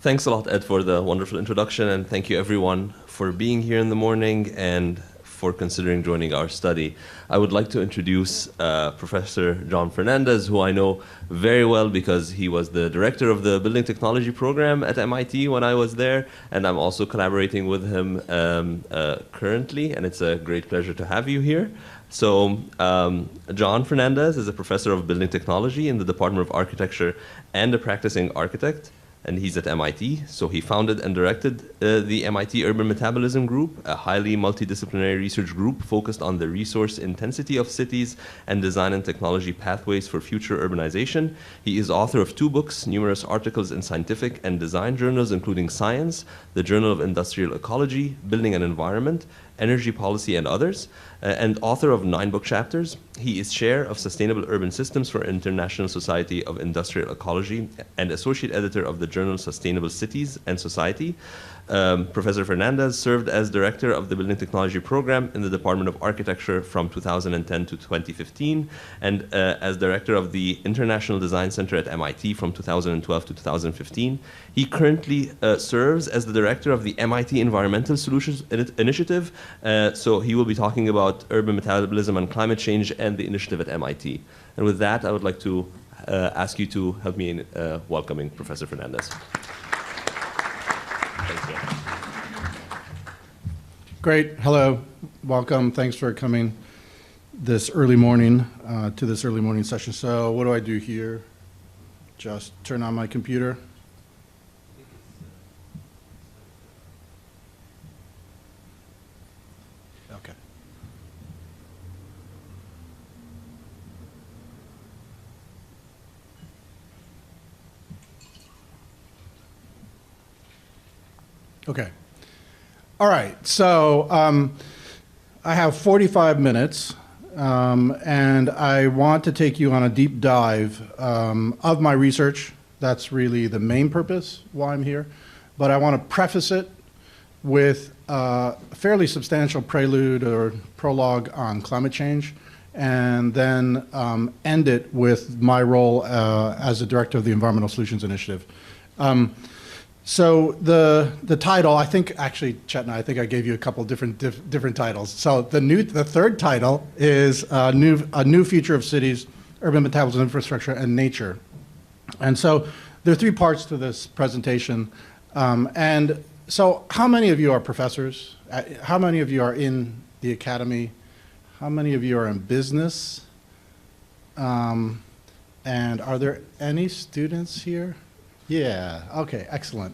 Thanks a lot, Ed, for the wonderful introduction, and thank you everyone for being here in the morning and for considering joining our study. I would like to introduce Professor John Fernandez, who I know very well because he was the director of the Building Technology program at MIT when I was there, and I'm also collaborating with him currently, and it's a great pleasure to have you here. So John Fernandez is a professor of building technology in the Department of Architecture and a practicing architect, and he's at MIT. So he founded and directed the MIT Urban Metabolism Group, a highly multidisciplinary research group focused on the resource intensity of cities and design and technology pathways for future urbanization. He is author of 2 books, numerous articles in scientific and design journals, including Science, the Journal of Industrial Ecology, Building and Environment, Energy Policy, and others, and author of 9 book chapters. He is chair of Sustainable Urban Systems for International Society of Industrial Ecology and associate editor of the journal Sustainable Cities and Society. Professor Fernandez served as director of the Building Technology program in the Department of Architecture from 2010 to 2015, and as director of the International Design Center at MIT from 2012 to 2015. He currently serves as the director of the MIT Environmental Solutions Initiative, so he will be talking about urban metabolism and climate change and the initiative at MIT. And with that, I would like to ask you to help me in welcoming Professor Fernandez. Great. Hello. Welcome. Thanks for coming this early morning to this early morning session. So what do I do here? Just turn on my computer. Okay. Okay. All right, so I have 45 minutes, and I want to take you on a deep dive of my research. That's really the main purpose why I'm here. But I want to preface it with a fairly substantial prelude or prologue on climate change, and then end it with my role as the director of the Environmental Solutions Initiative. So the title, I think, actually, Chetna, I think I gave you a couple different titles. So the third title is a new future of cities, urban metabolism, infrastructure, and nature. And so there are 3 parts to this presentation. And so how many of you are professors? How many of you are in the academy? How many of you are in business? And are there any students here? Yeah, okay, excellent.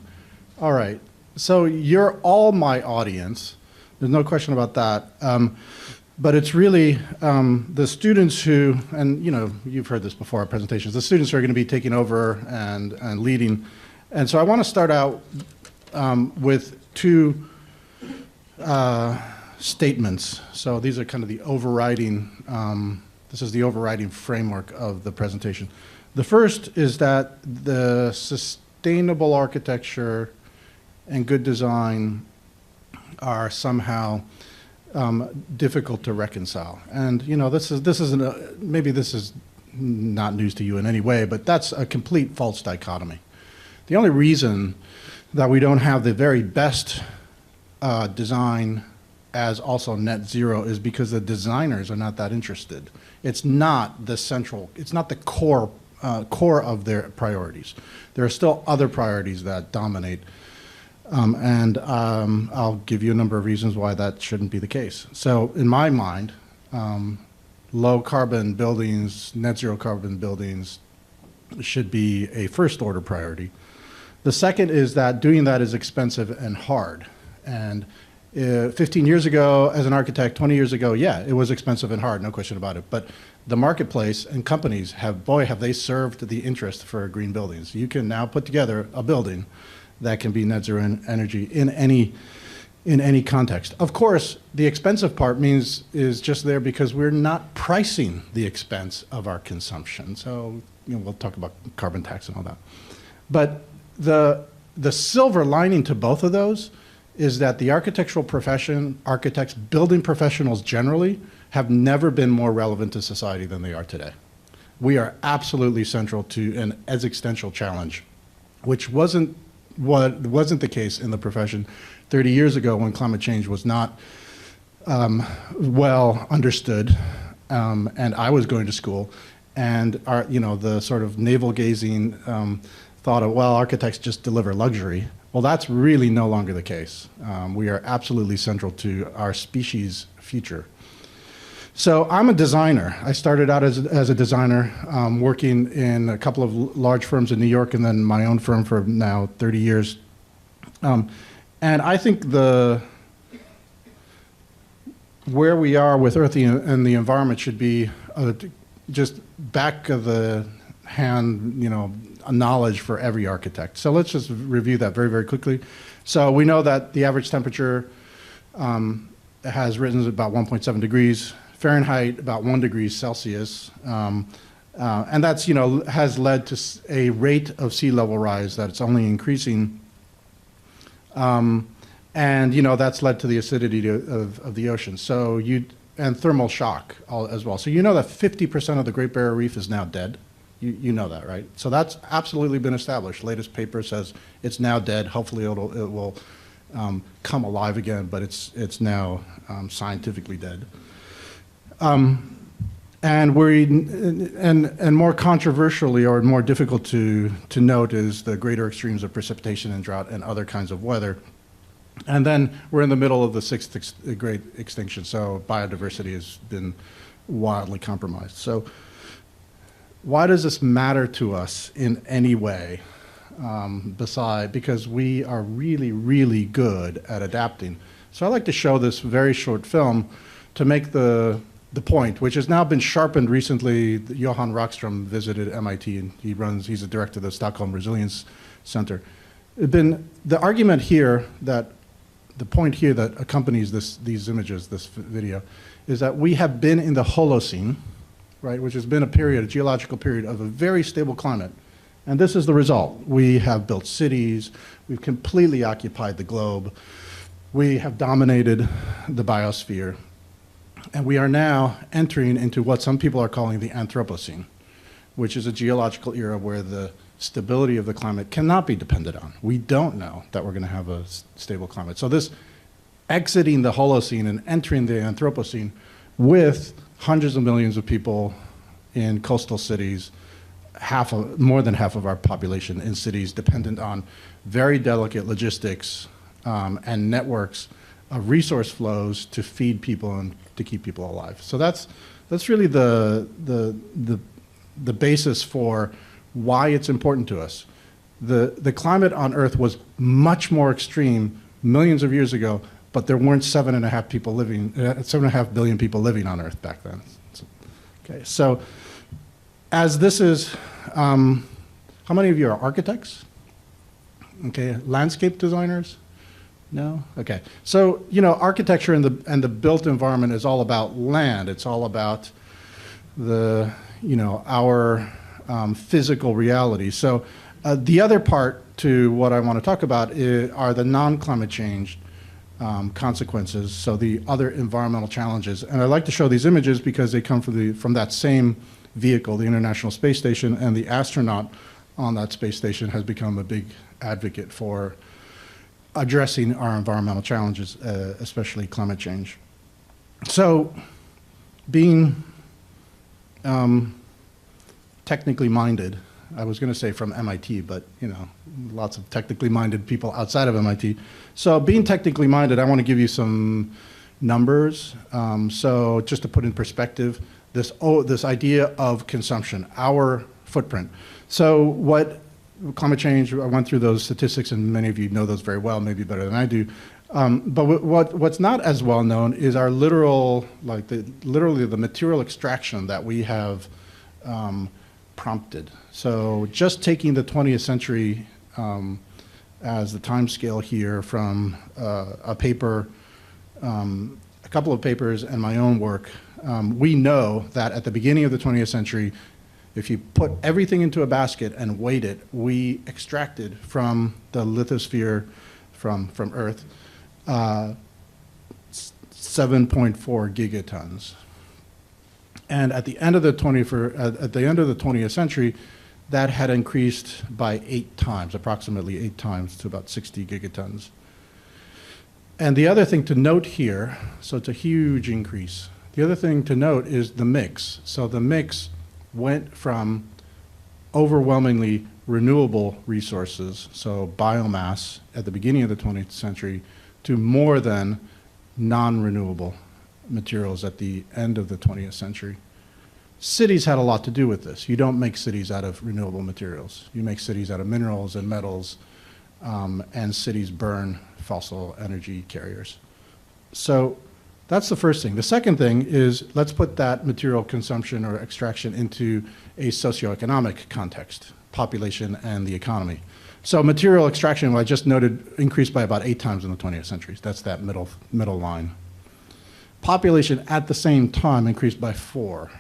All right, so you're all my audience. There's no question about that. But it's really the students who, and you know, you've heard this before our presentations, the students who are going to be taking over and leading. And so I want to start out with 2 statements. So these are kind of the overriding, this is the overriding framework of the presentation. The first is that the sustainable architecture and good design are somehow difficult to reconcile. And you know, maybe this is not news to you in any way, but that's a complete false dichotomy. The only reason that we don't have the very best design as also net zero is because the designers are not that interested. It's not the central, it's not the core of their priorities. There are still other priorities that dominate, and I'll give you a number of reasons why that shouldn't be the case. So in my mind, low carbon buildings, net zero carbon buildings should be a first order priority. The second is that doing that is expensive and hard. And 15 years ago, as an architect, 20 years ago, yeah, it was expensive and hard, no question about it. But the marketplace and companies have they served the interest for green buildings. You can now put together a building that can be net zero energy in any context. Of course, the expensive part is just there because we're not pricing the expense of our consumption. So you know, we'll talk about carbon tax and all that. But the silver lining to both of those is that the architectural profession, architects, building professionals generally, have never been more relevant to society than they are today. We are absolutely central to an existential challenge, which wasn't what wasn't the case in the profession 30 years ago when climate change was not well understood, and I was going to school, and the sort of navel-gazing thought of, well, architects just deliver luxury. Well, that's really no longer the case. We are absolutely central to our species' future. So I'm a designer. I started out as a designer, working in a couple of large firms in New York and then my own firm for now 30 years. And I think where we are with Earth and the environment should be just back of the hand, knowledge for every architect. So let's just review that very, very quickly. So we know that the average temperature has risen about 1.7 degrees Fahrenheit, about 1 degree Celsius. And that's, has led to a rate of sea level rise that's only increasing. And, that's led to the acidity of the ocean. So and thermal shock as well. So you know that 50% of the Great Barrier Reef is now dead. You know that, right? So that's absolutely been established. Latest paper says it's now dead. Hopefully it will come alive again, but it's now scientifically dead. And more controversially or more difficult to note is the greater extremes of precipitation and drought and other kinds of weather. And then we're in the middle of the sixth great extinction, so biodiversity has been wildly compromised. So why does this matter to us in any way? Because we are really, really good at adapting. So I like to show this very short film to make the point, which has now been sharpened recently. Johan Rockström visited MIT, and he's a director of the Stockholm Resilience Center. The argument here the point here that accompanies these images, this video, is that we have been in the Holocene, right, which has been a geological period of a very stable climate. And this is the result. We have built cities, we've completely occupied the globe, we have dominated the biosphere, and we are now entering into what some people are calling the Anthropocene, which is a geological era where the stability of the climate cannot be depended on. We don't know that we're going to have a stable climate. So this exiting the Holocene and entering the Anthropocene with hundreds of millions of people in coastal cities, more than half of our population in cities dependent on very delicate logistics and networks of resource flows to feed people and to keep people alive. So that's really the basis for why it's important to us. The climate on Earth was much more extreme millions of years ago, but there weren't 7.5 billion people living on Earth back then. Okay, so as this is, how many of you are architects? Okay, landscape designers? No? Okay. So, architecture and the built environment is all about land. It's all about our physical reality. So the other part to what I want to talk about are the non-climate change consequences, so the other environmental challenges. And I like to show these images because they come from that same vehicle, the International Space Station, and the astronaut on that space station has become a big advocate for addressing our environmental challenges, especially climate change. So being technically minded, I was going to say from MIT, but lots of technically minded people outside of MIT. So being technically minded, I want to give you some numbers. So just to put in perspective, this idea of consumption, our footprint. So what climate change, I went through those statistics, and many of you know those very well, maybe better than I do. But what's not as well known is our literally the material extraction that we have prompted. So just taking the 20th century as the time scale here from a paper, a couple of papers and my own work, we know that at the beginning of the 20th century, if you put everything into a basket and weighed it, we extracted from the lithosphere from Earth 7.4 gigatons. And at the end of the 20th century, that had increased by 8 times, approximately 8 times, to about 60 gigatons. And the other thing to note here, so it's a huge increase. The other thing to note is the mix. So the mix went from overwhelmingly renewable resources, so biomass at the beginning of the 20th century, to more than non-renewable materials at the end of the 20th century. Cities had a lot to do with this. You don't make cities out of renewable materials. You make cities out of minerals and metals, and cities burn fossil energy carriers. So that's the first thing. The second thing is, let's put that material consumption or extraction into a socioeconomic context, population and the economy. So material extraction, well, I just noted, increased by about 8 times in the 20th century. That's that middle line. Population at the same time increased by 4.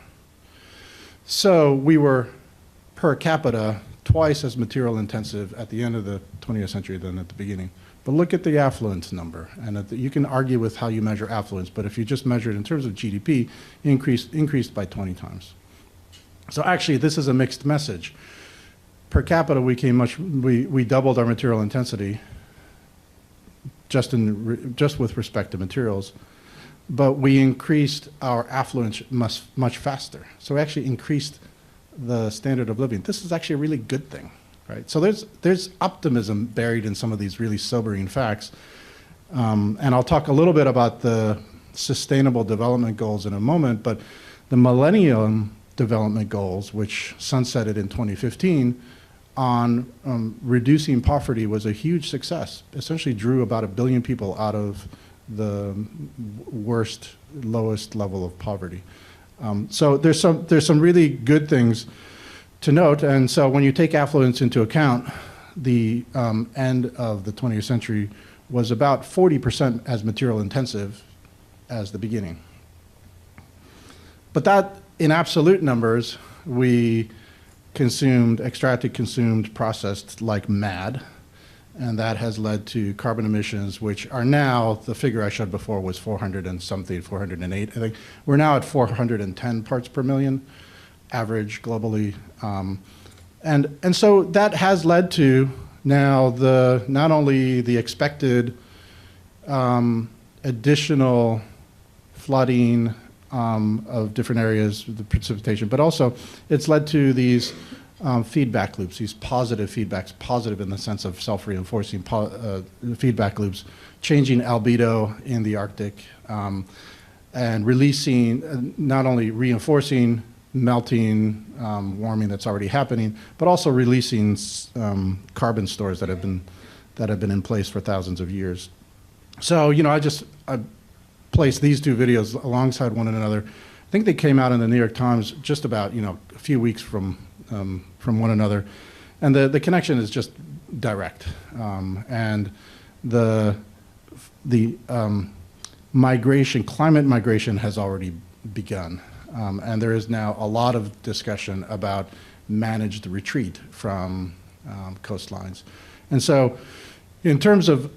So we were, per capita, twice as material intensive at the end of the 20th century than at the beginning. But look at the affluence number, and you can argue with how you measure affluence, but if you just measure it in terms of GDP, increased by 20 times. So actually, this is a mixed message. Per capita, we doubled our material intensity just with respect to materials, but we increased our affluence much faster. So we actually increased the standard of living. This is actually a really good thing. Right? So there's optimism buried in some of these really sobering facts. And I'll talk a little bit about the Sustainable Development Goals in a moment, but the Millennium Development Goals, which sunsetted in 2015, on reducing poverty was a huge success. Essentially drew about 1 billion people out of the lowest level of poverty. So there's some really good things to note, and so when you take affluence into account, the end of the 20th century was about 40% as material intensive as the beginning. But that, in absolute numbers, we extracted, consumed, processed like mad, and that has led to carbon emissions, which are now, the figure I showed before was 400 and something, 408, I think. We're now at 410 parts per million. Average globally, and so that has led to now not only the expected additional flooding of different areas, the precipitation, but also it's led to these feedback loops, these positive feedbacks, positive in the sense of self-reinforcing feedback loops, changing albedo in the Arctic, and releasing, not only reinforcing melting, warming that's already happening, but also releasing carbon stores that have been in place for thousands of years. So, I placed these 2 videos alongside one another. I think they came out in the New York Times just about, a few weeks from one another, and the connection is just direct. And the climate migration has already begun. And there is now a lot of discussion about managed retreat from coastlines. And so in terms of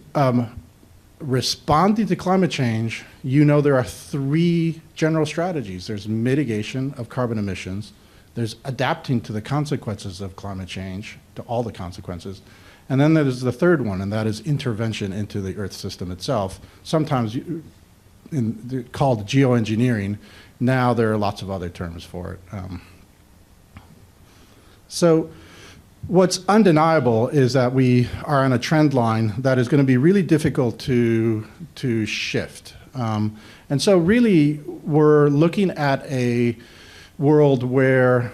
responding to climate change, there are 3 general strategies. There's mitigation of carbon emissions. There's adapting to the consequences of climate change, to all the consequences. And then there's the third one, and that is intervention into the Earth system itself, sometimes called geoengineering. Now there are lots of other terms for it. So what's undeniable is that we are on a trend line that is going to be really difficult to shift. And so really we're looking at a world where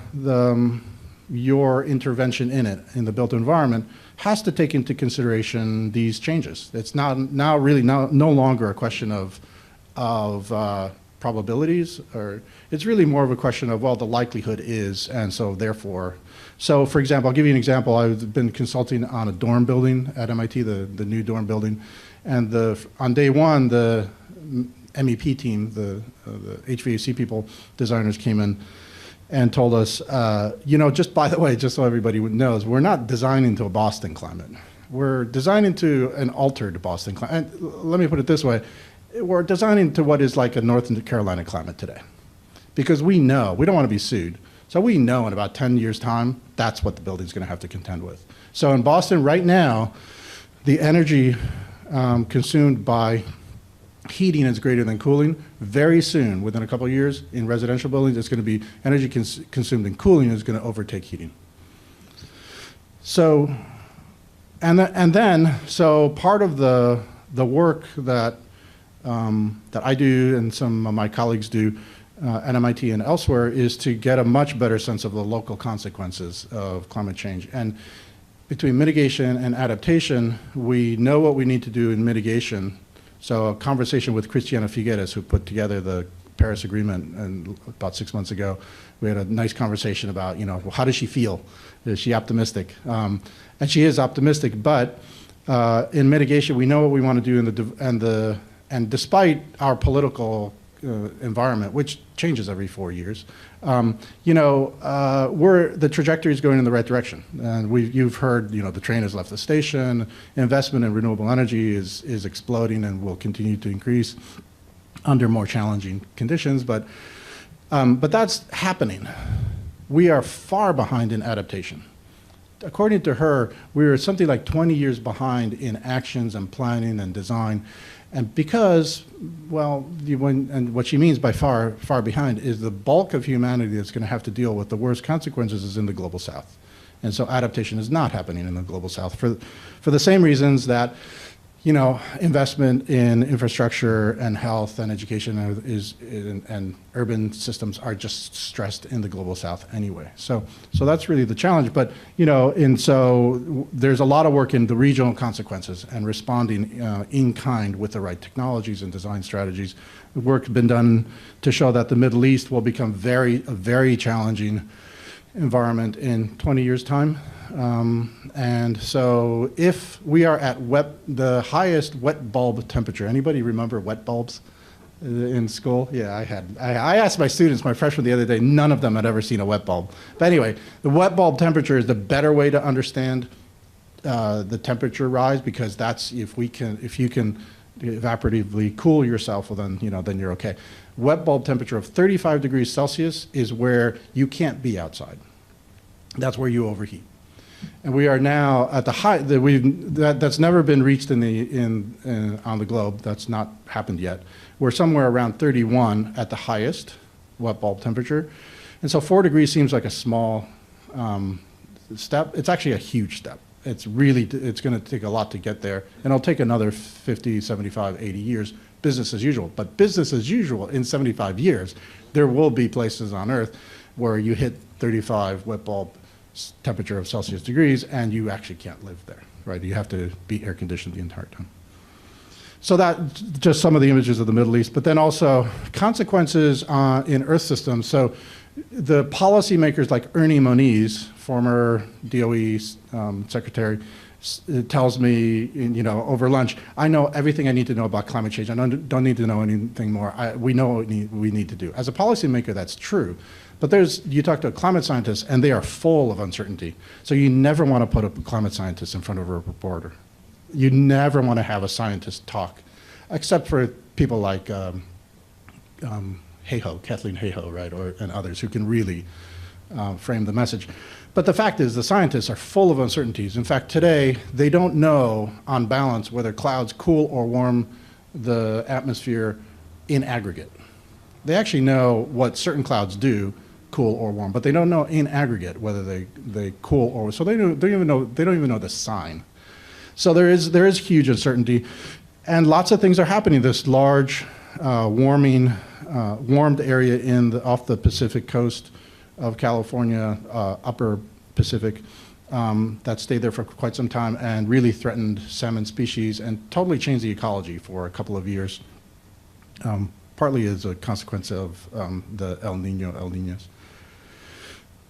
your intervention in the built environment has to take into consideration these changes. It's now no longer a question of probabilities, or it's really more of a question of, well, the likelihood is, and so therefore. So for example, I'll give you an example. I've been consulting on a dorm building at MIT, the new dorm building, and on day 1, the MEP team, the HVAC people, designers came in and told us, just by the way, just so everybody knows, we're not designing to a Boston climate. We're designing to an altered Boston climate. And let me put it this way. We're designing to what is like a North Carolina climate today. Because we know, we don't want to be sued. So we know in about 10 years' time, that's what the building's going to have to contend with. So in Boston right now, the energy consumed by heating is greater than cooling. Very soon, within a couple of years, in residential buildings, it's going to be energy consumed in cooling is going to overtake heating. So, so part of the work that I do and some of my colleagues do at MIT and elsewhere is to get a much better sense of the local consequences of climate change. And between mitigation and adaptation, we know what we need to do in mitigation. So a conversation with Christiana Figueres, who put together the Paris Agreement and about 6 months ago, we had a nice conversation about, well, how does she feel? Is she optimistic? And she is optimistic, but in mitigation, we know what we want to do and despite our political environment, which changes every 4 years, the trajectory is going in the right direction. And you've heard, the train has left the station. Investment in renewable energy is exploding and will continue to increase under more challenging conditions. But that's happening. We are far behind in adaptation. According to her, we were something like 20 years behind in actions and planning and design. And because, and what she means by far behind is the bulk of humanity that's going to have to deal with the worst consequences is in the global south. And so adaptation is not happening in the global south for the same reasons that, investment in infrastructure and health and education and urban systems are just stressed in the global south anyway. So that's really the challenge. But, and so there's a lot of work in the regional consequences and responding in kind with the right technologies and design strategies. The work's been done to show that the Middle East will become a very challenging environment in 20 years' time. And so if we are at the highest wet bulb temperature, anybody remember wet bulbs in school? Yeah, I asked my students, my freshmen the other day, none of them had ever seen a wet bulb. But anyway, the wet bulb temperature is the better way to understand the temperature rise, because that's, if you can evaporatively cool yourself, well then you're okay. Wet bulb temperature of 35 degrees Celsius is where you can't be outside. That's where you overheat. And we are now at the high that's never been reached on the globe. That's not happened yet. We're somewhere around 31 at the highest wet bulb temperature, and so 4 degrees seems like a small step. It's actually a huge step. It's going to take a lot to get there, and it'll take another 50, 75, 80 years. Business as usual. But business as usual in 75 years, there will be places on Earth where you hit 35 wet bulb temperature of Celsius degrees, and you actually can't live there, right? You have to be air conditioned the entire time. So that's just some of the images of the Middle East, but then also consequences in Earth systems. So the policymakers like Ernie Moniz, former DOE secretary, tells me, over lunch, I know everything I need to know about climate change. I don't need to know anything more. We know what we need to do. As a policymaker, that's true. But you talk to climate scientists, and they are full of uncertainty. So you never want to put a climate scientist in front of a reporter. You never want to have a scientist talk, except for people like Kathleen Hayhoe, right, and others who can really frame the message. But the fact is, the scientists are full of uncertainties. In fact, today, they don't know, on balance, whether clouds cool or warm the atmosphere in aggregate. They actually know what certain clouds do, cool or warm, but they don't know in aggregate whether they cool or, so they don't even know the sign. So there is huge uncertainty, and lots of things are happening. This large warmed area off the Pacific coast of California, upper Pacific, that stayed there for quite some time and really threatened salmon species and totally changed the ecology for a couple of years, partly as a consequence of the El Niños.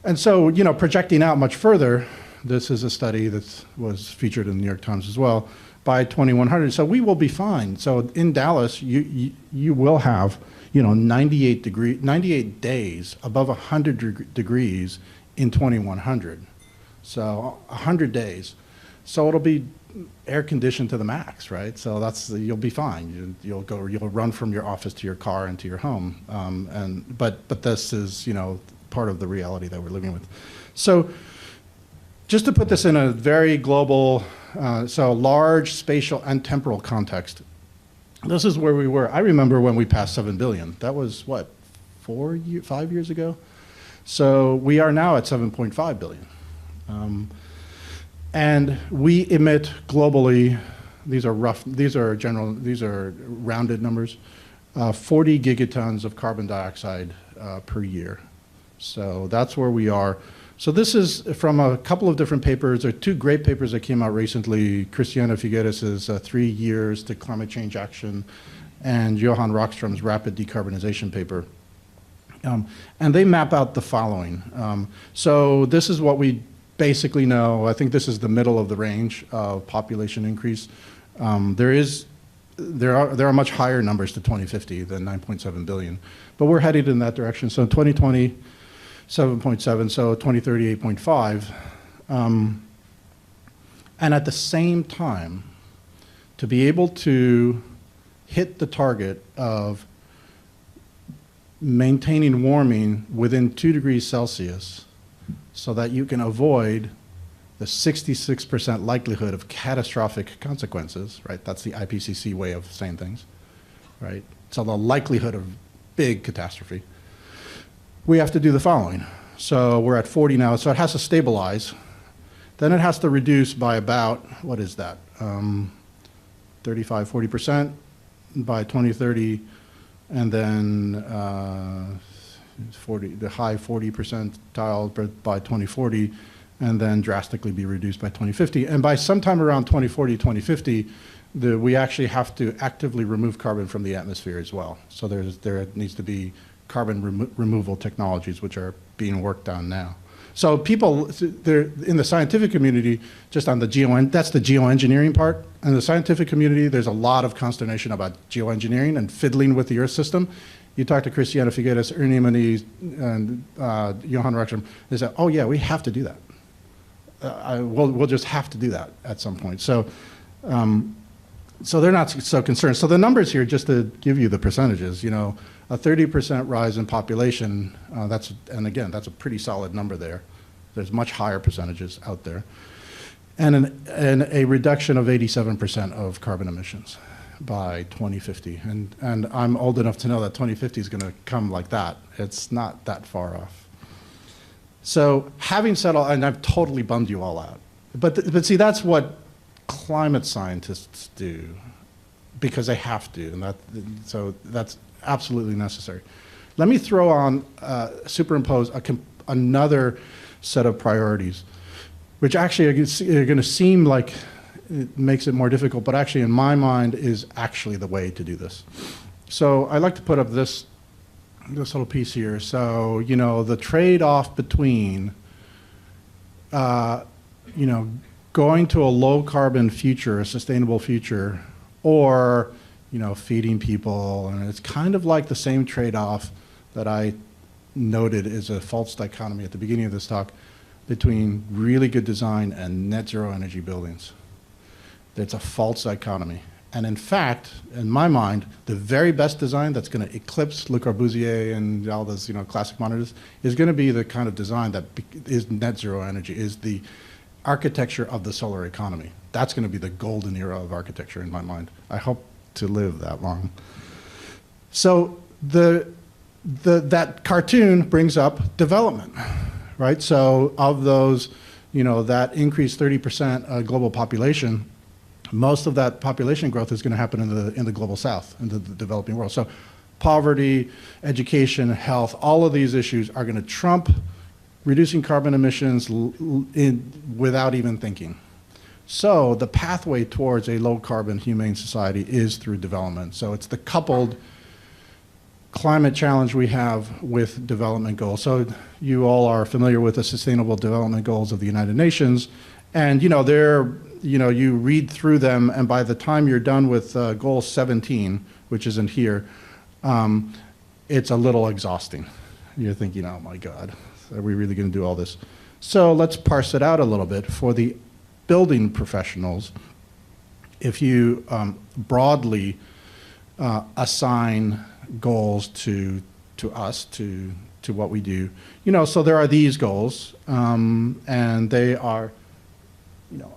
And so, projecting out much further, this is a study that was featured in the New York Times as well, by 2100. So we will be fine. So in Dallas, you will have 98 days above 100 degrees in 2100. So 100 days. So it'll be air conditioned to the max, right? So you'll be fine. You'll run from your office to your car and to your home. But this is, part of the reality that we're living with. So just to put this in a very global, so large spatial and temporal context, this is where we were. I remember when we passed 7 billion. That was, what, 5 years ago? So we are now at 7.5 billion. And we emit globally, these are rounded numbers, 40 gigatons of carbon dioxide per year. So that's where we are. So this is from a couple of different papers. There are 2 great papers that came out recently. Christiana Figueres' 3 Years to Climate Change Action and Johan Rockström's Rapid Decarbonization paper. And they map out the following. So this is what we basically know. I think this is the middle of the range of population increase. There are much higher numbers to 2050 than 9.7 billion, but we're headed in that direction. So 2020, 7.7, so 2030, 8.5. And at the same time, to be able to hit the target of maintaining warming within 2 degrees Celsius so that you can avoid the 66% likelihood of catastrophic consequences, right? That's the IPCC way of saying things, right? So the likelihood of big catastrophe. We have to do the following. So we're at 40 now, so it has to stabilize. Then it has to reduce by about, what is that? 35, 40% by 2030, and then the high 40 percentile by 2040, and then drastically be reduced by 2050. And by sometime around 2040, 2050, we actually have to actively remove carbon from the atmosphere as well. So there needs to be carbon removal technologies which are being worked on now. So people, in the scientific community, just on the that's the geoengineering part. In the scientific community, there's a lot of consternation about geoengineering and fiddling with the Earth system. You talk to Christiana Figueres, Ernie Moniz, and Johan Rockström, they say, oh yeah, we have to do that. We'll just have to do that at some point. So, so they're not so concerned. So the numbers here, just to give you the percentages, you know, a 30% rise in population, and again, that's a pretty solid number there. There's much higher percentages out there. And a reduction of 87% of carbon emissions by 2050. And I'm old enough to know that 2050 is going to come like that. It's not that far off. So having said all, and I've totally bummed you all out, but see, that's what climate scientists do because they have to, and so that's absolutely necessary. Let me throw on, superimpose another set of priorities, which actually are going to seem like it makes it more difficult, but actually in my mind is actually the way to do this. So I like to put up this little piece here. So, you know, the trade-off between, you know, going to a low-carbon future, a sustainable future, or, you know, feeding people, and it's kind of like the same trade-off that I noted is a false dichotomy at the beginning of this talk between really good design and net zero energy buildings. It's a false dichotomy. And in fact, in my mind, the very best design that's going to eclipse Le Corbusier and all those, you know, classic modernists is going to be the kind of design that is net zero energy, is the architecture of the solar economy. That's going to be the golden era of architecture in my mind. I hope to live that long. So that cartoon brings up development, right? So of those, you know, that increased 30% global population, most of that population growth is going to happen in the global south, in the developing world. So poverty, education, health, all of these issues are going to trump reducing carbon emissions without even thinking. So the pathway towards a low carbon humane society is through development. So it's the coupled climate challenge we have with development goals. So you all are familiar with the Sustainable Development Goals of the United Nations, and you know you read through them, and by the time you're done with goal 17, which isn't here, it's a little exhausting. You're thinking, oh my God, are we really going to do all this? So let's parse it out a little bit. For the building professionals, if you broadly assign goals to to us, to what we do. You know, so there are these goals, and they are, you know,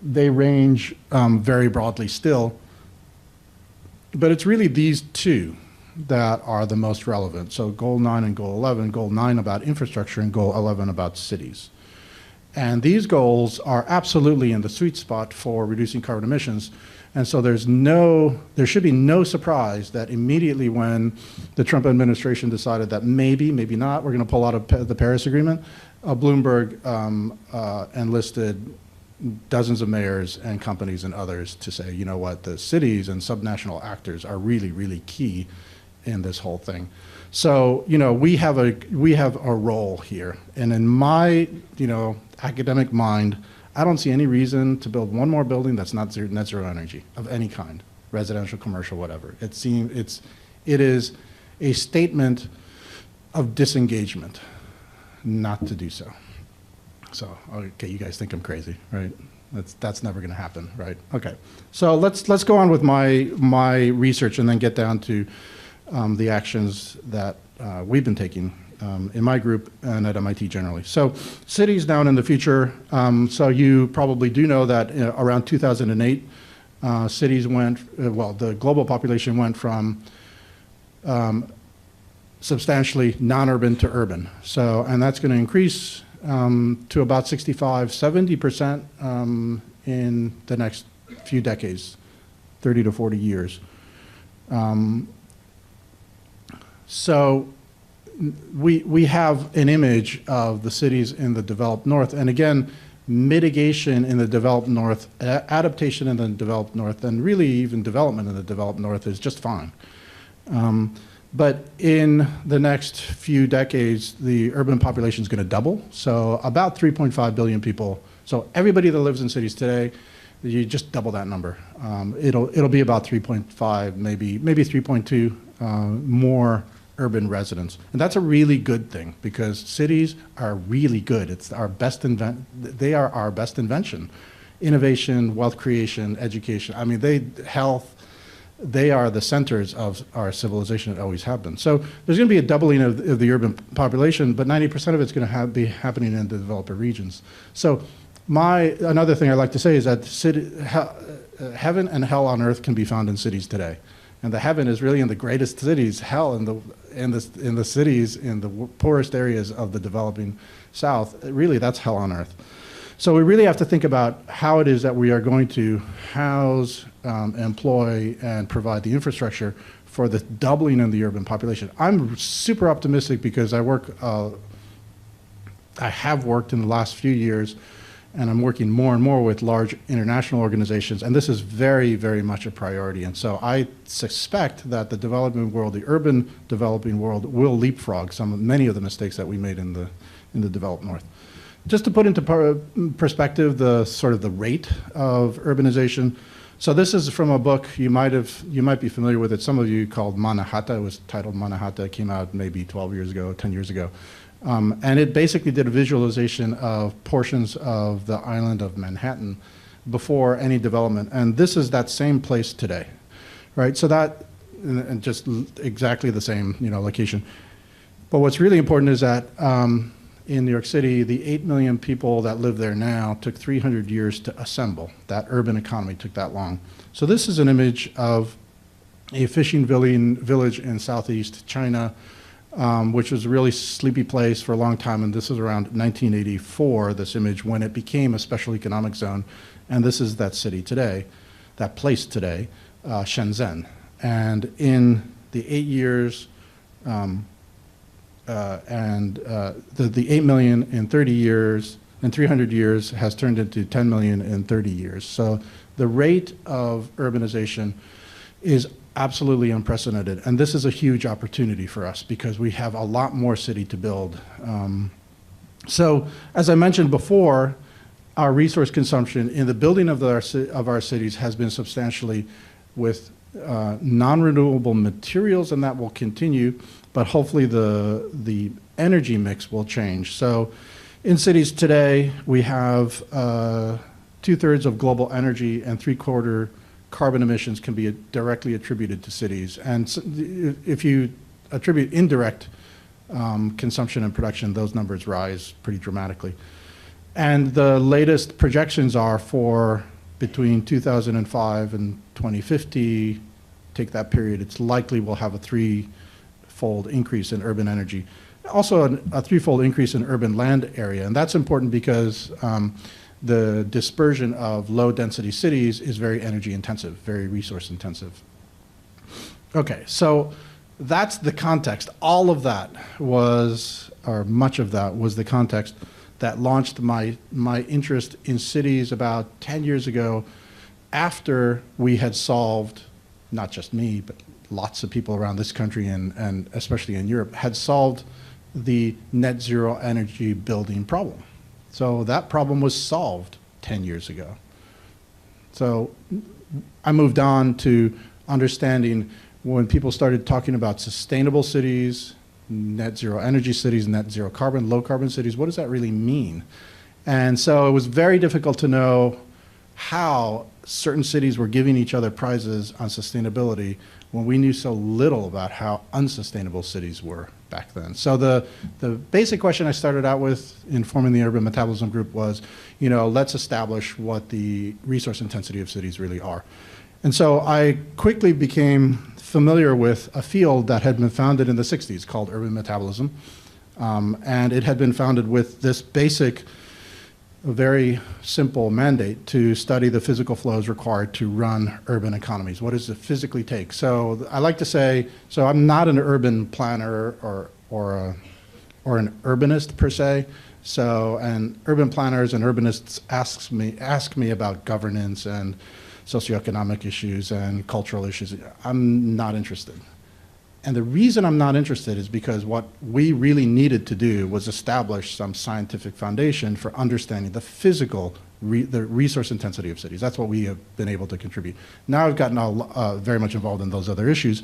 they range very broadly still, but it's really these two that are the most relevant. So goal 9 and goal 11, goal 9 about infrastructure and goal 11 about cities. And these goals are absolutely in the sweet spot for reducing carbon emissions. And so there should be no surprise that immediately when the Trump administration decided that maybe not, we're going to pull out of the Paris Agreement, Bloomberg enlisted dozens of mayors and companies and others to say, you know what, the cities and subnational actors are really, really key in this whole thing. So, you know, we have a role here. And in my, you know, academic mind, I don't see any reason to build one more building that's not net zero energy of any kind, residential, commercial, whatever. It is a statement of disengagement not to do so. So, okay, you guys think I'm crazy, right? That's never going to happen, right? Okay, so let's go on with my research and then get down to the actions that we've been taking in my group and at MIT generally. So cities down in the future. So you probably do know that around 2008, cities went, the global population went from substantially non-urban to urban. So, and that's going to increase to about 65–70% in the next few decades, 30 to 40 years. So we have an image of the cities in the developed north, and again, mitigation in the developed north, adaptation in the developed north, and really even development in the developed north is just fine. But in the next few decades, the urban population is going to double. So about 3.5 billion people. So everybody that lives in cities today, you just double that number. It'll be about 3.5, maybe 3.2 more urban residents. And that's a really good thing because cities are really good. It's our best they are our best invention. Innovation, wealth creation, education. I mean, they are the centers of our civilization. It always have been. So there's going to be a doubling of the urban population, but 90% of it's going to be happening in the developer regions. So another thing I like to say is that heaven and hell on earth can be found in cities today. And the heaven is really in the greatest cities, hell in the cities, in the poorest areas of the developing South. Really, that's hell on earth. So we really have to think about how it is that we are going to house, employ, and provide the infrastructure for the doubling in the urban population. I'm super optimistic because I have worked in the last few years, and I'm working more and more with large international organizations, and this is very, very much a priority. And so I suspect that the developing world, the urban developing world, will leapfrog many of the mistakes that we made in the developed north. Just to put into perspective the sort of the rate of urbanization. So this is from a book you might be familiar with it. Some of you called Mannahatta. It was titled Mannahatta. It came out maybe 12 years ago, 10 years ago. And it basically did a visualization of portions of the island of Manhattan before any development. And this is that same place today, right? So that, and just exactly the same, location. But what's really important is that in New York City, the 8 million people that live there now took 300 years to assemble. That urban economy took that long. So this is an image of a fishing village in southeast China, which was a really sleepy place for a long time. And this is around 1984, this image, when it became a special economic zone. And this is that city today, that place today, Shenzhen. And in the 8 years, the 8 million in 30 years and 300 years has turned into 10 million in 30 years. So the rate of urbanization is absolutely unprecedented. And this is a huge opportunity for us because we have a lot more city to build. So as I mentioned before, our resource consumption in the building of our cities has been substantially with non-renewable materials, and that will continue, but hopefully the energy mix will change. So in cities today, we have 2/3 of global energy and 3/4 carbon emissions can be directly attributed to cities. And if you attribute indirect consumption and production, those numbers rise pretty dramatically. And the latest projections are for between 2005 and 2050, take that period, it's likely we'll have a threefold increase in urban energy. Also a threefold increase in urban land area. And that's important because the dispersion of low density cities is very energy intensive, very resource intensive. Okay, so that's the context. All of that was, or much of that was the context that launched my interest in cities about 10 years ago, after we had solved, not just me, but lots of people around this country and especially in Europe, had solved the net zero energy building problem. So that problem was solved 10 years ago. So I moved on to understanding when people started talking about sustainable cities, net zero energy cities, net zero carbon, low carbon cities, what does that really mean? And so it was very difficult to know how certain cities were giving each other prizes on sustainability when we knew so little about how unsustainable cities were back then. So the basic question I started out with in forming the urban metabolism group was, let's establish what the resource intensity of cities really are. And so I quickly became familiar with a field that had been founded in the 60s called urban metabolism. And it had been founded with this basic, very simple mandate to study the physical flows required to run urban economies. What does it physically take? So I like to say, so I'm not an urban planner or an urbanist per se. So, and urban planners and urbanists ask me about governance and socioeconomic issues and cultural issues. I'm not interested. And the reason I'm not interested is because what we really needed to do was establish some scientific foundation for understanding the physical, the resource intensity of cities. That's what we have been able to contribute. Now I've gotten very much involved in those other issues,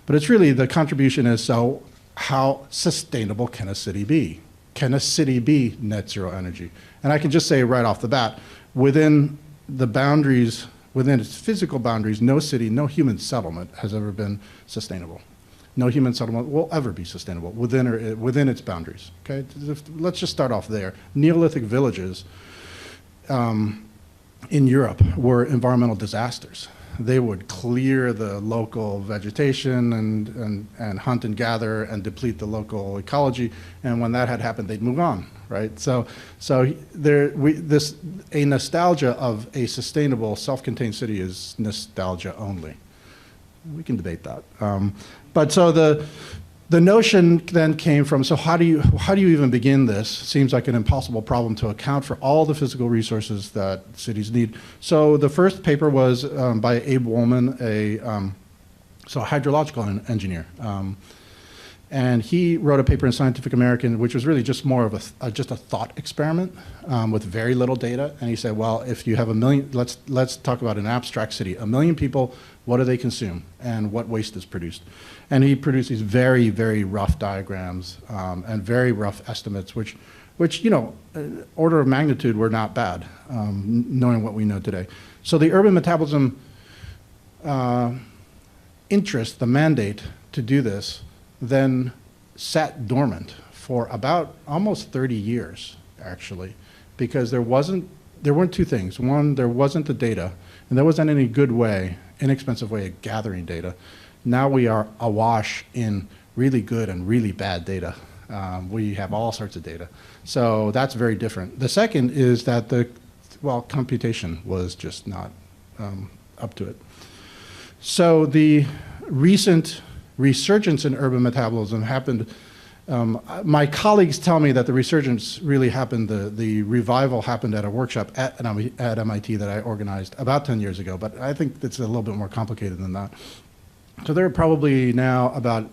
but it's really the contribution is, so how sustainable can a city be? Can a city be net zero energy? And I can just say right off the bat, within the boundaries, within its physical boundaries, no city, no human settlement has ever been sustainable. No human settlement will ever be sustainable within its boundaries. Okay, let's just start off there. Neolithic villages in Europe were environmental disasters. They would clear the local vegetation and hunt and gather and deplete the local ecology. And when that had happened, they'd move on, right? So a nostalgia of a sustainable, self-contained city is nostalgia only. We can debate that. But so the notion then came from, so how do you even begin this? Seems like an impossible problem to account for all the physical resources that cities need. So the first paper was by Abe Woolman, a hydrological engineer. And he wrote a paper in Scientific American, which was really just more of just a thought experiment with very little data. And he said, well, if you have 1 million, let's talk about an abstract city. 1 million people, what do they consume and what waste is produced? And he produced these very, very rough diagrams and very rough estimates, which order of magnitude were not bad, knowing what we know today. So the urban metabolism interest, the mandate to do this, then sat dormant for about almost 30 years, actually, because there weren't two things. One, there wasn't the data, and there wasn't any good way, inexpensive way of gathering data. Now we are awash in really good and really bad data. We have all sorts of data. So that's very different. The second is that computation was just not up to it. So the recent resurgence in urban metabolism happened. My colleagues tell me that the resurgence really happened, the revival happened at a workshop at MIT that I organized about 10 years ago, but I think it's a little bit more complicated than that. So there are probably now about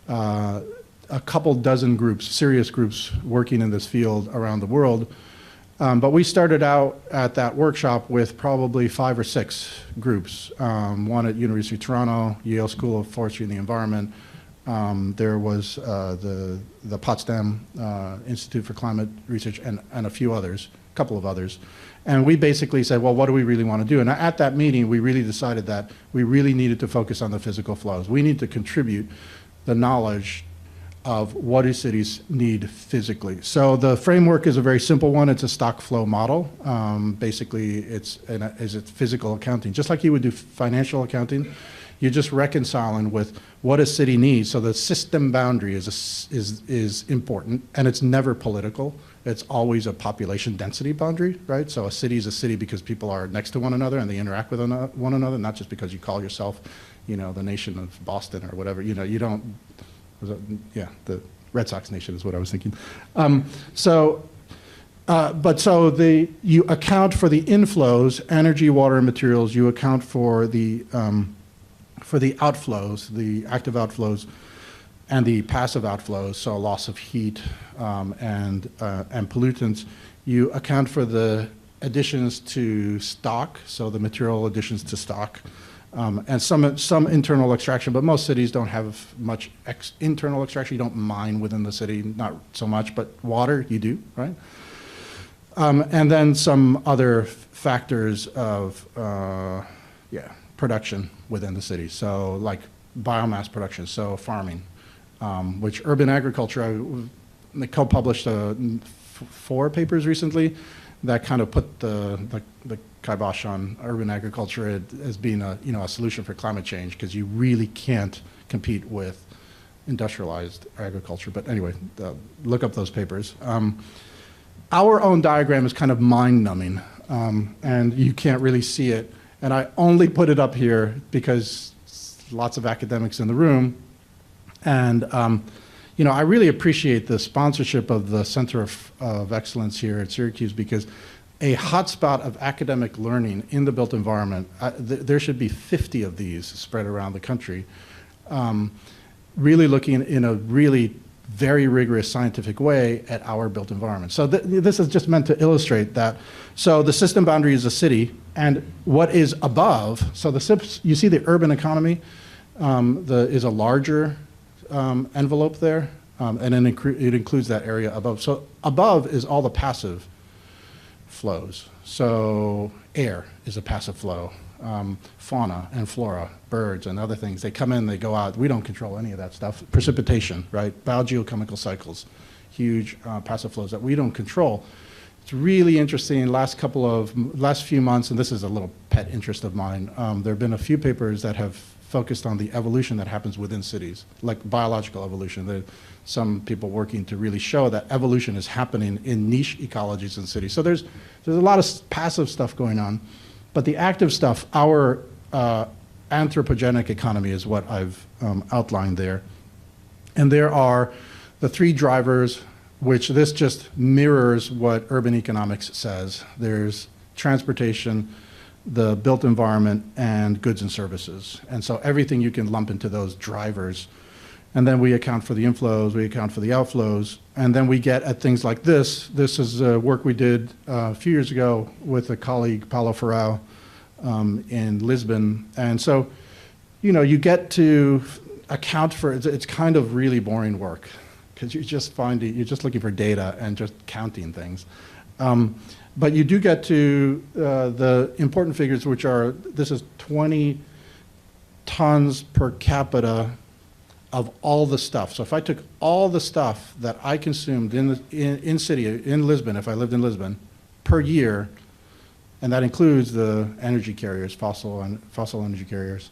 a couple dozen groups, serious groups, working in this field around the world. But we started out at that workshop with probably 5 or 6 groups. One at University of Toronto, Yale School of Forestry and the Environment. There was the Potsdam Institute for Climate Research and a few others, a couple of others. And we basically said, well, what do we really want to do? And at that meeting, we really decided that we really needed to focus on the physical flows. We need to contribute the knowledge of what do cities need physically. So the framework is a very simple one. It's a stock flow model. Basically, it's physical accounting. Just like you would do financial accounting, you're just reconciling with what a city needs. So the system boundary is important, and it's never political. It's always a population density boundary, right? So a city is a city because people are next to one another and they interact with one another, not just because you call yourself, the nation of Boston or whatever. You don't. The Red Sox nation is what I was thinking. You account for the inflows, energy, water, and materials. You account for the outflows, the active outflows, and the passive outflows. So loss of heat and pollutants. You account for the additions to stock, so the material additions to stock. And some internal extraction, but most cities don't have much internal extraction. You don't mine within the city, not so much, but water you do, right? And then some other factors of production within the city. So like biomass production, so farming, which urban agriculture, they co-published 4 papers recently that kind of put the kibosh on urban agriculture as being a solution for climate change, because you really can't compete with industrialized agriculture. But anyway, look up those papers. Our own diagram is kind of mind-numbing, and you can't really see it. And I only put it up here because lots of academics in the room, and I really appreciate the sponsorship of the Center of Excellence here at Syracuse, because a hotspot of academic learning in the built environment, there should be 50 of these spread around the country, really looking in a really very rigorous scientific way at our built environment. So this is just meant to illustrate that. So the system boundary is a city, and what is above, so you see the urban economy is a larger envelope there, and then it includes that area above. So above is all the passive flows. So air is a passive flow. Fauna and flora, birds and other things, they come in, they go out. We don't control any of that stuff. Precipitation, right? Biogeochemical cycles, huge passive flows that we don't control. It's really interesting. Last few months, and this is a little pet interest of mine, there have been a few papers that have focused on the evolution that happens within cities, like biological evolution. There are some people working to really show that evolution is happening in niche ecologies in cities. So there's a lot of passive stuff going on, but the active stuff, our anthropogenic economy is what I've outlined there. And there are the 3 drivers, which this just mirrors what urban economics says. There's transportation, the built environment, and goods and services. And so everything you can lump into those drivers. And then we account for the inflows, we account for the outflows, and then we get at things like this. This is work we did a few years ago with a colleague, Paulo Ferrao, in Lisbon. And so, you get to account for, it's kind of really boring work, because you're just looking for data and just counting things. But you do get to the important figures, which are, this is 20 tons per capita of all the stuff. So if I took all the stuff that I consumed in Lisbon, if I lived in Lisbon, per year, and that includes the energy carriers, fossil energy carriers,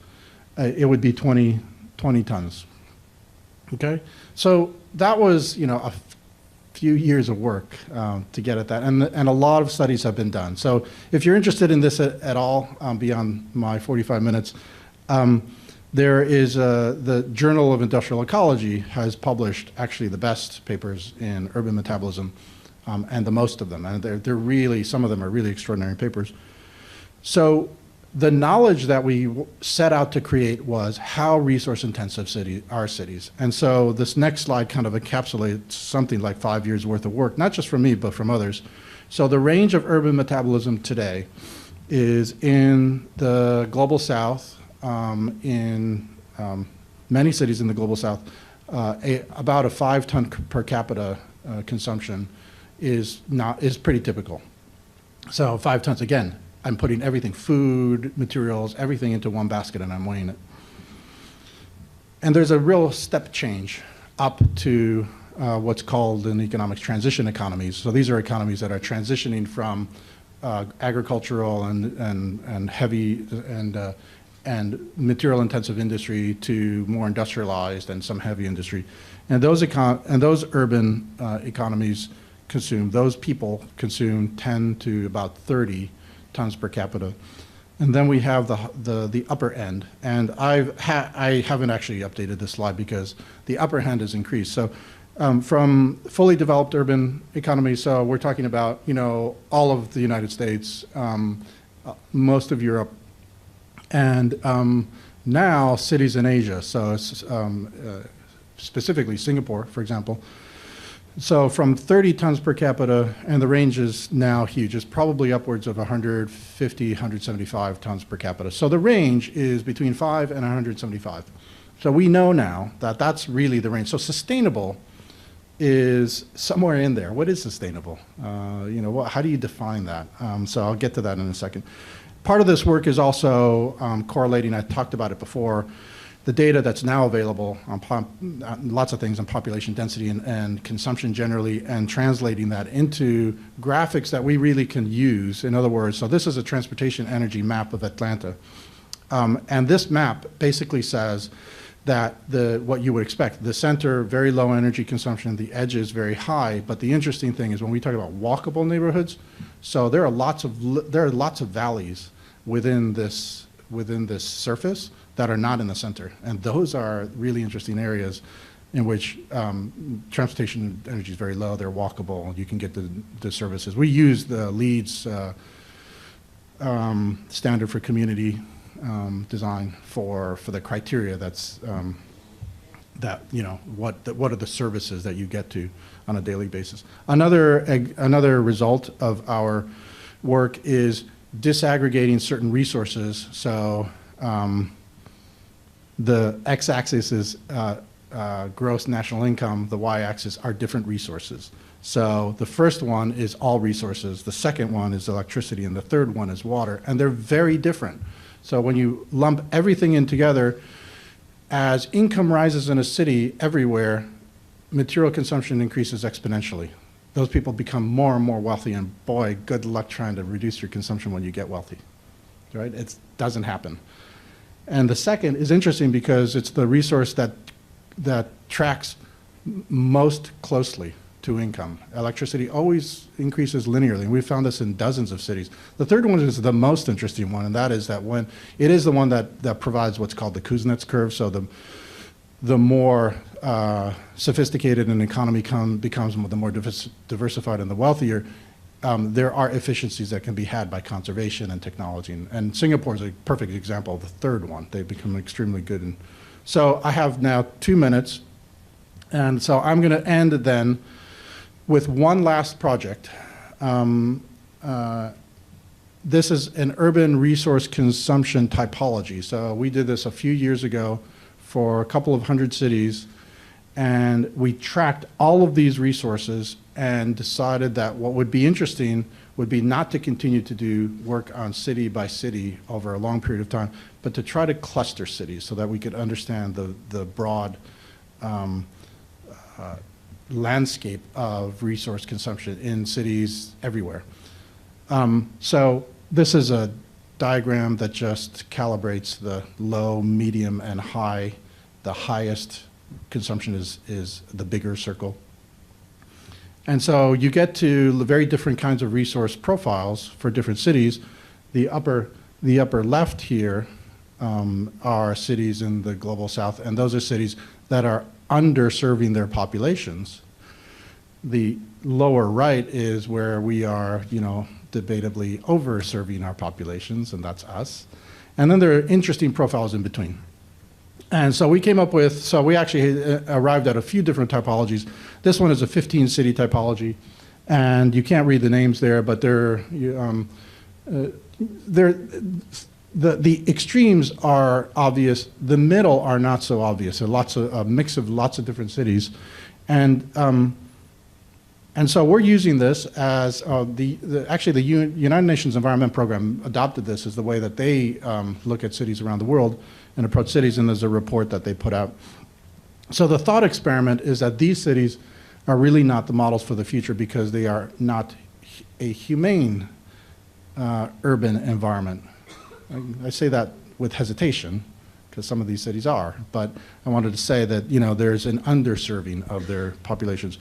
it would be 20 tons. Okay? So that was, a few years of work to get at that, and a lot of studies have been done. So if you're interested in this at all, beyond my 45 minutes, there is the Journal of Industrial Ecology has published actually the best papers in urban metabolism, and the most of them, and they're really, some of them are really extraordinary papers. So the knowledge that we set out to create was how resource intensive are cities. And so this next slide kind of encapsulates something like 5 years worth of work, not just from me, but from others. So the range of urban metabolism today is in the global south, in many cities in the global south, about a 5 ton per capita consumption is pretty typical. So 5 tons, again, I'm putting everything, food, materials, everything into one basket, and I'm weighing it. And there's a real step change up to what's called in economics transition economies. So these are economies that are transitioning from agricultural and heavy and material intensive industry to more industrialized and some heavy industry. And those urban economies those people consume 10 to about 30 tons per capita. And then we have the upper end. And I haven't actually updated this slide because the upper end has increased. So from fully developed urban economies, so we're talking about, all of the United States, most of Europe, and now cities in Asia. So it's, specifically Singapore, for example. So from 30 tons per capita, and the range is now huge. It's probably upwards of 150, 175 tons per capita. So the range is between 5 and 175. So we know now that that's really the range. So sustainable is somewhere in there. What is sustainable? How do you define that? So I'll get to that in a second. Part of this work is also correlating, I talked about it before, the data that's now available on lots of things on population density and consumption generally, and translating that into graphics that we really can use. In other words, so this is a transportation energy map of Atlanta. And this map basically says that what you would expect, the center, very low energy consumption, the edges very high, but the interesting thing is when we talk about walkable neighborhoods, so there are lots of valleys within this surface that are not in the center. And those are really interesting areas in which transportation energy is very low, they're walkable, you can get the services. We use the LEED's standard for community design for the criteria that's, what are the services that you get to on a daily basis. Another result of our work is disaggregating certain resources. So the x-axis is gross national income, the y-axis are different resources. So the first one is all resources, the second one is electricity, and the third one is water, and they're very different. So when you lump everything in together, as income rises in a city everywhere, material consumption increases exponentially. Those people become more and more wealthy, and boy, good luck trying to reduce your consumption when you get wealthy, right? It doesn't happen. And the second is interesting because it's the resource that tracks most closely to income. Electricity always increases linearly, and we've found this in dozens of cities. The third one is the most interesting one, and that is that when it is the one that provides what's called the Kuznets curve. So the more sophisticated an economy becomes, the more diversified and the wealthier, there are efficiencies that can be had by conservation and technology. And Singapore is a perfect example of the third one. They've become extremely good. And so I have now 2 minutes. And so I'm going to end then with one last project. This is an urban resource consumption typology. So we did this a few years ago for a couple of hundred cities, and we tracked all of these resources and decided that what would be interesting would be not to continue to do work on city by city over a long period of time, but to try to cluster cities so that we could understand the broad landscape of resource consumption in cities everywhere. So this is a diagram that just calibrates the low, medium, and high. The highest consumption is the bigger circle. And so you get to very different kinds of resource profiles for different cities. The upper left here are cities in the global south, and those are cities that are underserving their populations. The lower right is where we are, debatably over-serving our populations, and that's us. And then there are interesting profiles in between. And so we came up with, so we actually arrived at a few different typologies. This one is a 15-city typology, and you can't read the names there, but the extremes are obvious. The middle are not so obvious. There are a mix of lots of different cities. And And so we're using this as actually the United Nations Environment Program adopted this as the way that they look at cities around the world and approach cities, and there's a report that they put out. So the thought experiment is that these cities are really not the models for the future because they are not a humane urban environment. I say that with hesitation because some of these cities are, but I wanted to say that, you know, there's an underserving of their populations.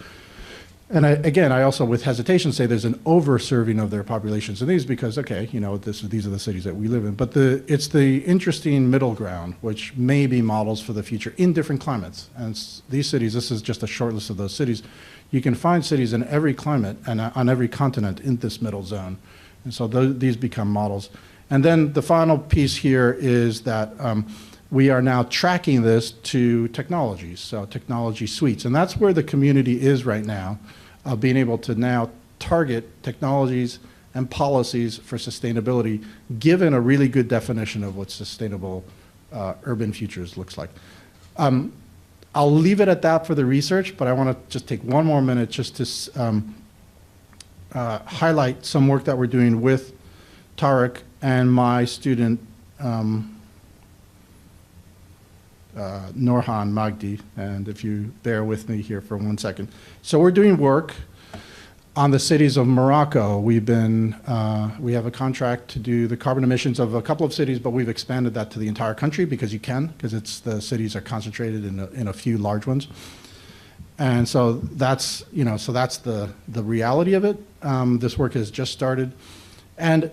And I also, with hesitation, say there's an overserving of their populations in these because, okay, you know, these are the cities that we live in. But it's the interesting middle ground, which may be models for the future in different climates. And these cities, this is just a short list of those cities. You can find cities in every climate and on every continent in this middle zone. And so these become models. And then the final piece here is that we are now tracking this to technologies, so technology suites. And that's where the community is right now, of being able to now target technologies and policies for sustainability, given a really good definition of what sustainable urban futures looks like. I'll leave it at that for the research, but I want to just take one more minute just to highlight some work that we're doing with Tarek and my student, Norhan Magdi, and if you bear with me here for 1 second. So we're doing work on the cities of Morocco. We have a contract to do the carbon emissions of a couple of cities, but we've expanded that to the entire country because you can, because the cities are concentrated in a few large ones. And so that's, you know, so that's the reality of it. This work has just started. And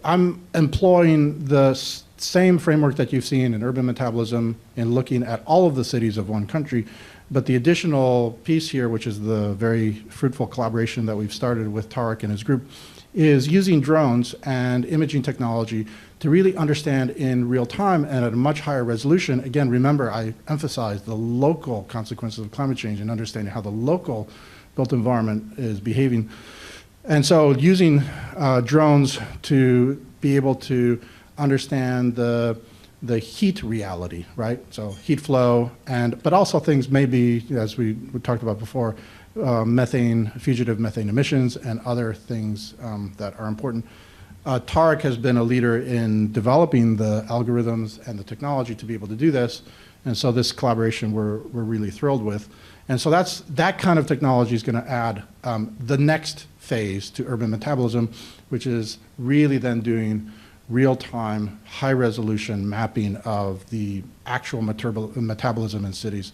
I'm employing the same framework that you've seen in urban metabolism in looking at all of the cities of one country, but the additional piece here, which is the very fruitful collaboration that we've started with Tarek and his group, is using drones and imaging technology to really understand in real time and at a much higher resolution. Again, remember, I emphasized the local consequences of climate change and understanding how the local built environment is behaving. And so using drones to be able to understand the heat reality, right? So heat flow, but also things maybe, as we talked about before, fugitive methane emissions and other things that are important. Tarek has been a leader in developing the algorithms and the technology to be able to do this. And so this collaboration we're really thrilled with. And so that kind of technology is going to add the next phase to urban metabolism, which is really then doing real-time, high-resolution mapping of the actual metabolism in cities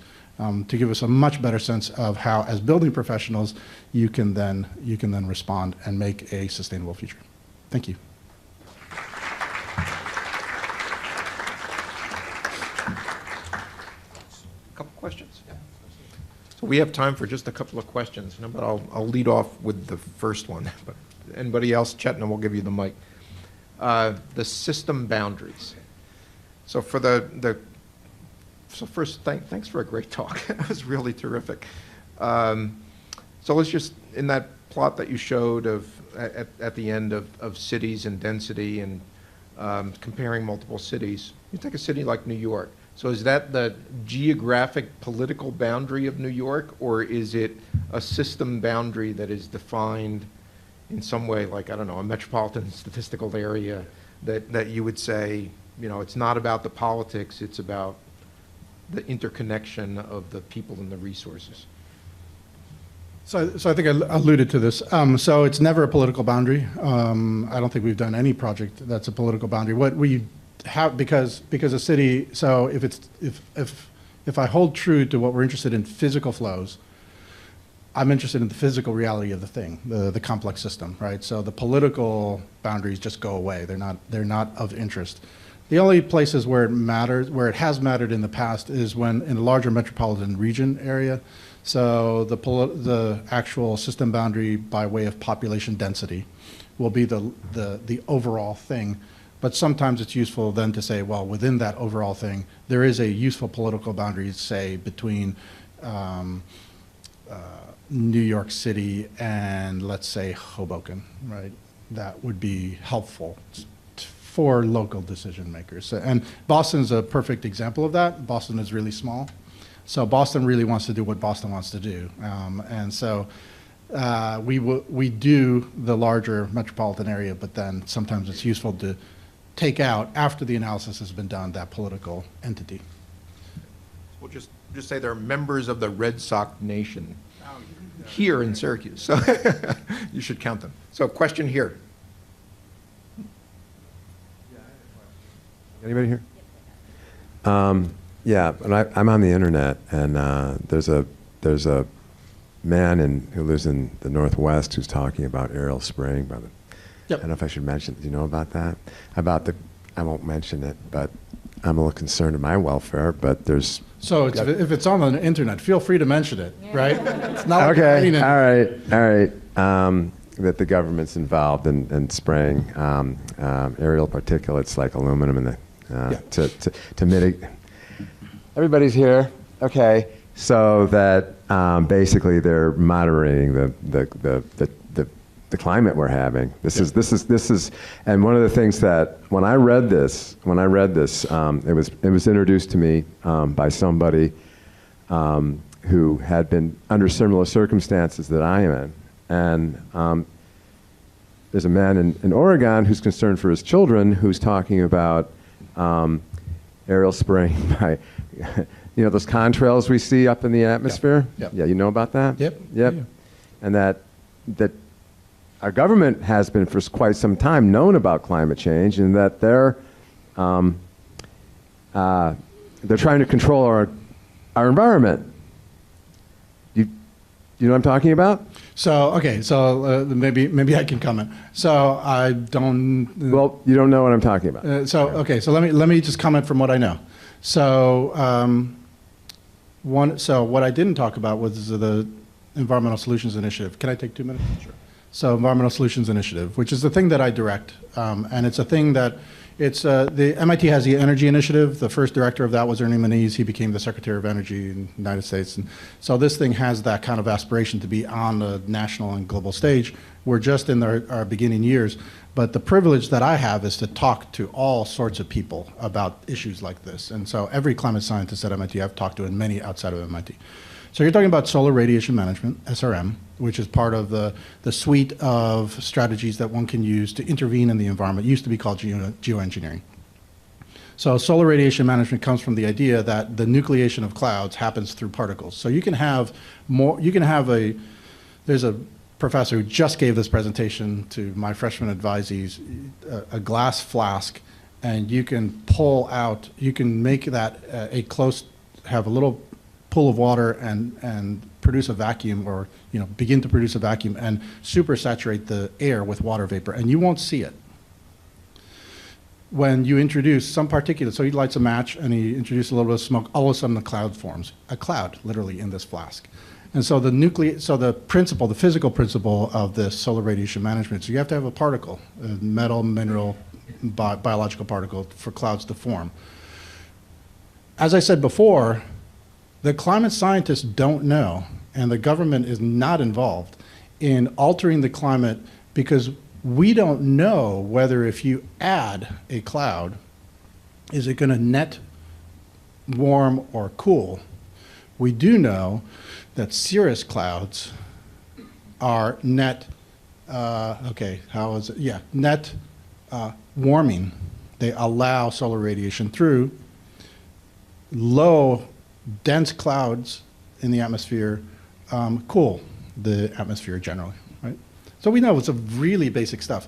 to give us a much better sense of how, as building professionals, you can then respond and make a sustainable future. Thank you. A couple questions? Yeah. So we have time for just a couple of questions, but I'll lead off with the first one. But anybody else, Chetna, we'll give you the mic. The system boundaries. So for so first, thanks for a great talk. That was really terrific. So let's just, in that plot that you showed at the end of cities and density and comparing multiple cities, you take a city like New York. So is that the geographic political boundary of New York, or is it a system boundary that is defined in some way, like, I don't know, a metropolitan statistical area that you would say, you know, it's not about the politics, it's about the interconnection of the people and the resources? So I think I alluded to this. So it's never a political boundary. I don't think we've done any project that's a political boundary. What we have, because a city, so if I hold true to what we're interested in, physical flows, I'm interested in the physical reality of the thing, the complex system, right? So the political boundaries just go away. They're not of interest. The only places where it matters, where it has mattered in the past, is when in a larger metropolitan region area. So the actual system boundary by way of population density will be the overall thing. But sometimes it's useful then to say, well, within that overall thing, there is a useful political boundary, say, between New York City and, let's say, Hoboken, right? That would be helpful for local decision makers. And Boston's a perfect example of that. Boston is really small. So Boston really wants to do what Boston wants to do. And so we do the larger metropolitan area, but then sometimes it's useful to take out, after the analysis has been done, that political entity. We'll just say they're members of the Red Sox nation here in Syracuse. So you should count them. So question here. Anybody here? Yeah, and I'm on the internet, and there's a man who lives in the Northwest who's talking about aerial spraying. By the, Yep. I don't know if I should mention. Do you know about that? I won't mention it, but I'm a little concerned of my welfare. But there's So if it's on the internet, feel free to mention it, right? It's not like okay. you're All right. That the government's involved in spraying aerial particulates like aluminum and to mitigate. Everybody's here. Okay. So that basically they're moderating the climate we're having. This is, and one of the things that when I read this, it was introduced to me by somebody who had been under similar circumstances that I am in, and there's a man in Oregon who's concerned for his children, who's talking about aerial spraying by, those contrails we see up in the atmosphere. Yep. Yeah, you know about that? Yep. Yep. Yeah. And that our government has been for quite some time known about climate change, and that they're trying to control our environment. You know what I'm talking about? So, okay, so maybe I can comment. So I don't... Well, you don't know what I'm talking about. Okay, so let me just comment from what I know. So, what I didn't talk about was the Environmental Solutions Initiative. Can I take 2 minutes? Sure. So, Environmental Solutions Initiative, which is the thing that I direct, and it's a thing that the MIT has the Energy Initiative. The first director of that was Ernie Moniz. He became the Secretary of Energy in the United States. And so this thing has that kind of aspiration to be on the national and global stage. We're just in our beginning years. But the privilege that I have is to talk to all sorts of people about issues like this. And so every climate scientist at MIT I've talked to, and many outside of MIT. So you're talking about solar radiation management, SRM, which is part of the suite of strategies that one can use to intervene in the environment. It used to be called geoengineering. So solar radiation management comes from the idea that the nucleation of clouds happens through particles. So you can have there's a professor who just gave this presentation to my freshman advisees, a glass flask, and you can make that have a little pool of water and produce a vacuum, or begin to produce a vacuum and supersaturate the air with water vapor, and you won't see it. When you introduce some particulate, so he lights a match and he introduces a little bit of smoke, all of a sudden a cloud forms, a cloud literally in this flask. And so the physical principle of this solar radiation management, so you have to have a particle, a metal, mineral, biological particle for clouds to form. As I said before, the climate scientists don't know, and the government is not involved in altering the climate, because we don't know whether if you add a cloud, is it going to net warm or cool. We do know that cirrus clouds are net warming. They allow solar radiation through. Low, dense clouds in the atmosphere cool the atmosphere generally, right? So we know it's a really basic stuff.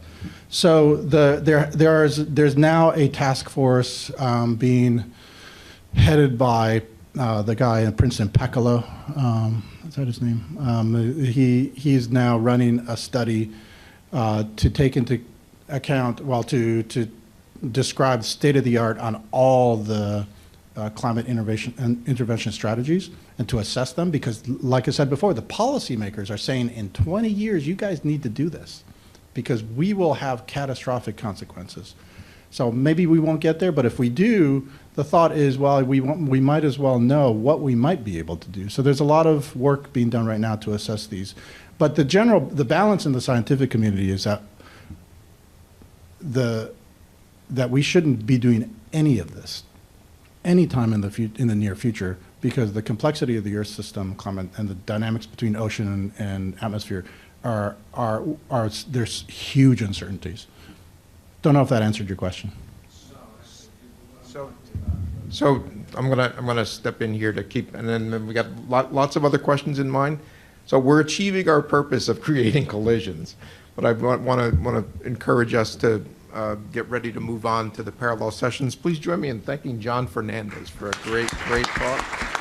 So there's now a task force being headed by the guy in Princeton, Pacolo. Is that his name? He's now running a study to take into account, to describe state of the art on all the climate intervention strategies, and to assess them, because like I said before, the policymakers are saying in 20 years you guys need to do this because we will have catastrophic consequences. So maybe we won't get there, but if we do, the thought is, well, we might as well know what we might be able to do. So there's a lot of work being done right now to assess these. But the balance in the scientific community is that we shouldn't be doing any of this anytime in the near future, because the complexity of the Earth system climate and the dynamics between ocean and atmosphere there's huge uncertainties. Don't know if that answered your question. So I'm gonna step in here to keep, and then we got lots of other questions in mind. So we're achieving our purpose of creating collisions, but I want to encourage us to get ready to move on to the parallel sessions. Please join me in thanking John Fernandez for a great talk.